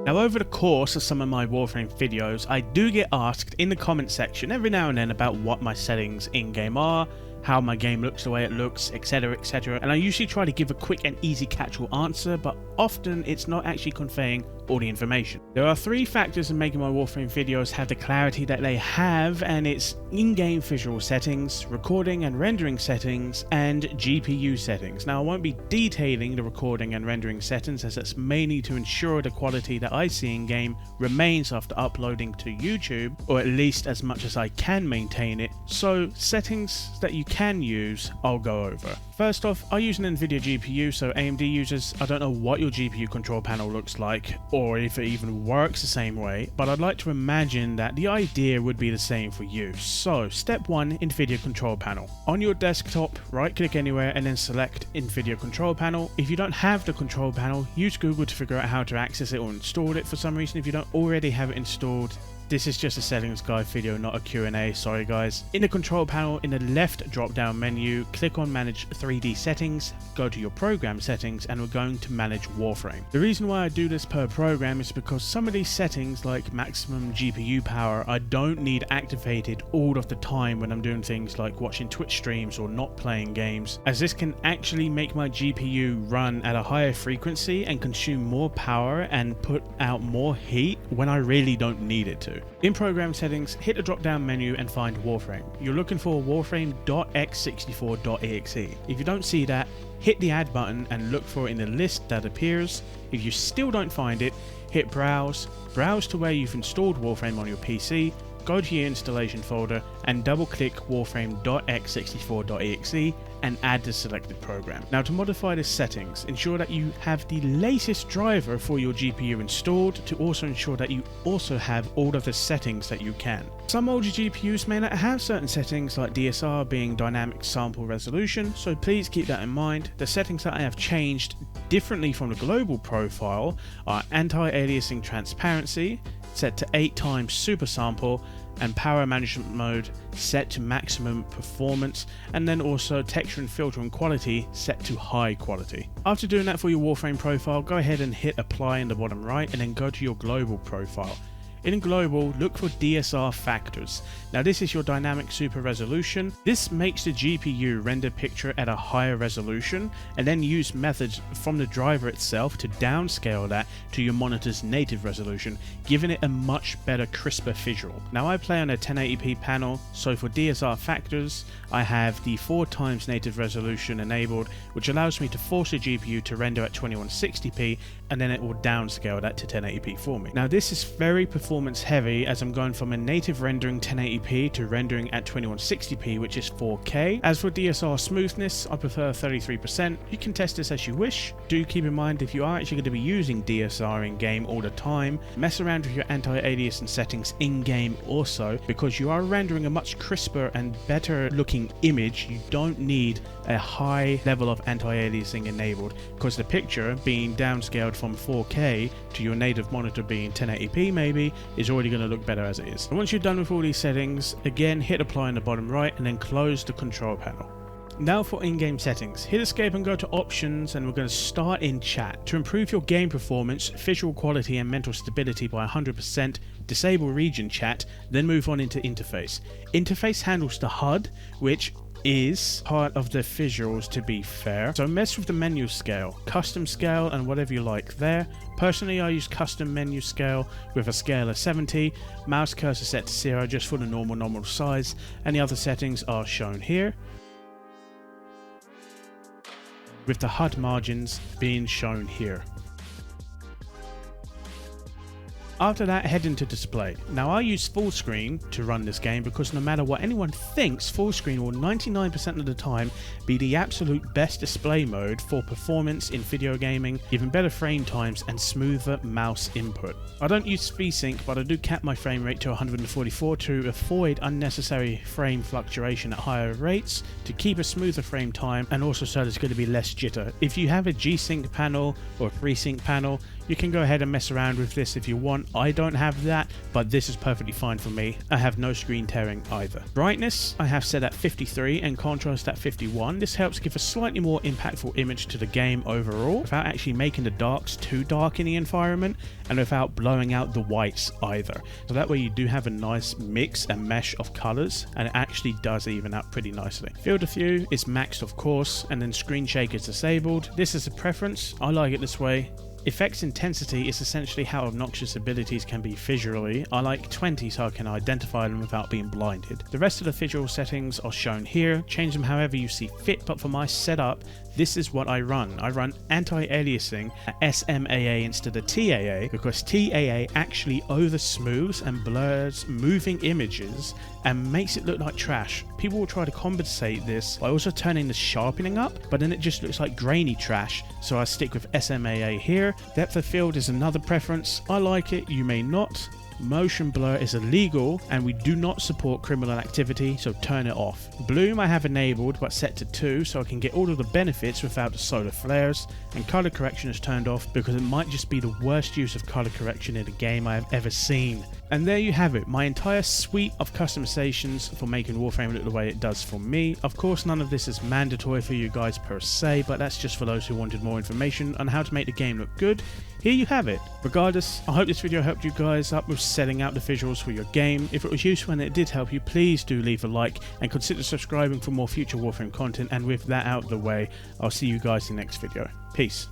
Now, over the course of some of my Warframe videos, I do get asked in the comment section every now and then about what my settings in-game are, how my game looks the way it looks, etc, etc, and I usually try to give a quick and easy catch-all answer, but often it's not actually conveying all the information. There are 3 factors in making my Warframe videos have the clarity that they have, and it's in-game visual settings, recording and rendering settings, and GPU settings. Now, I won't be detailing the recording and rendering settings, as that's mainly to ensure the quality that I see in-game remains after uploading to YouTube, or at least as much as I can maintain it. So settings that you can use, I'll go over. First off, I use an Nvidia GPU, so AMD users, I don't know what your GPU control panel looks like, or if it even works the same way, but I'd like to imagine that the idea would be the same for you. So, step 1, Nvidia control panel. On your desktop, right click anywhere and then select Nvidia control panel. If you don't have the control panel, use Google to figure out how to access it or install it for some reason. If you don't already have it installed, this is just a settings guide video, not a Q&A, sorry guys. In the control panel, in the left drop down menu, click on manage 3D settings, go to your program settings, and we're going to manage Warframe. The reason why I do this per program is because some of these settings, like maximum GPU power, I don't need activated all of the time when I'm doing things like watching Twitch streams or not playing games, as this can actually make my GPU run at a higher frequency and consume more power and put out more heat when I really don't need it to. In program settings, hit the drop down menu and find Warframe. You're looking for warframe.x64.exe. If you don't see that, hit the add button and look for it in the list that appears. If you still don't find it, hit browse to where you've installed Warframe on your PC, go to your installation folder and double click warframe.x64.exe and add the selected program. Now, to modify the settings, ensure that you have the latest driver for your GPU installed, to also ensure that you also have all of the settings that you can. Some older GPUs may not have certain settings, like DSR being dynamic sample resolution, so please keep that in mind. The settings that I have changed differently from the global profile are anti-aliasing transparency set to 8 times super sample, and power management mode set to maximum performance, and then also texture and filter and quality set to high quality. After doing that for your Warframe profile, go ahead and hit apply in the bottom right and then go to your global profile. In global, look for Dsr Factors. Now, this is your dynamic super resolution. This makes the GPU render picture at a higher resolution, and then use methods from the driver itself to downscale that to your monitor's native resolution, giving it a much better, crisper visual. Now, I play on a 1080p panel, so for Dsr Factors, I have the 4 times native resolution enabled, which allows me to force the GPU to render at 2160p, and then it will downscale that to 1080p for me. Now, this is very performance heavy, as I'm going from a native rendering 1080p to rendering at 2160p, which is 4K. As for DSR smoothness, I prefer 33%. You can test this as you wish. Do keep in mind, if you are actually going to be using DSR in game all the time, mess around with your anti-aliasing settings in game also, because you are rendering a much crisper and better looking image. You don't need a high level of anti-aliasing enabled, because the picture being downscaled from 4K to your native monitor being 1080p maybe is already going to look better as it is. And once you're done with all these settings, again hit apply in the bottom right and then close the control panel. Now for in-game settings, hit escape and go to options, and we're going to start in chat. To improve your game performance, visual quality and mental stability by 100%, disable region chat, then move on into interface. Interface handles the HUD, which is part of the visuals, to be fair, so mess with the menu scale, custom scale and whatever you like there. Personally, I use custom menu scale with a scale of 70, mouse cursor set to 0 just for the normal size, and the other settings are shown here, with the HUD margins being shown here. After that, head into display. Now, I use full screen to run this game because no matter what anyone thinks, full screen will 99% of the time be the absolute best display mode for performance in video gaming, giving better frame times and smoother mouse input. I don't use VSync, but I do cap my frame rate to 144 to avoid unnecessary frame fluctuation at higher rates, to keep a smoother frame time, and also so there's going to be less jitter. If you have a G-Sync panel or a FreeSync panel, You can go ahead and mess around with this if you want. I don't have that, but this is perfectly fine for me. I have no screen tearing either. Brightness I have set at 53 and contrast at 51. This helps give a slightly more impactful image to the game overall without actually making the darks too dark in the environment and without blowing out the whites either. So that way you do have a nice mix and mesh of colors, and it actually does even out pretty nicely. Field of view is maxed of course, and then screen shake is disabled. This is a preference. I like it this way. Effects intensity is essentially how obnoxious abilities can be visually. I like 20 so I can identify them without being blinded. The rest of the visual settings are shown here. Change them however you see fit, but for my setup, this is what I run. I run anti-aliasing at SMAA instead of TAA because TAA actually over smooths and blurs moving images and makes it look like trash. People will try to compensate this by also turning the sharpening up, but then it just looks like grainy trash, so I stick with SMAA here. Depth of field is another preference. I like it, you may not. Motion blur is illegal and we do not support criminal activity, so turn it off. Bloom I have enabled but set to 2 so I can get all of the benefits without the solar flares, and color correction is turned off because it might just be the worst use of color correction in a game I have ever seen. And there you have it, my entire suite of customizations for making Warframe look the way it does for me. Of course none of this is mandatory for you guys per se, but that's just for those who wanted more information on how to make the game look good. Here you have it. Regardless, I hope this video helped you guys up with setting out the visuals for your game. If it was useful and it did help you, please do leave a like and consider subscribing for more future Warframe content. And with that out of the way, I'll see you guys in the next video. Peace.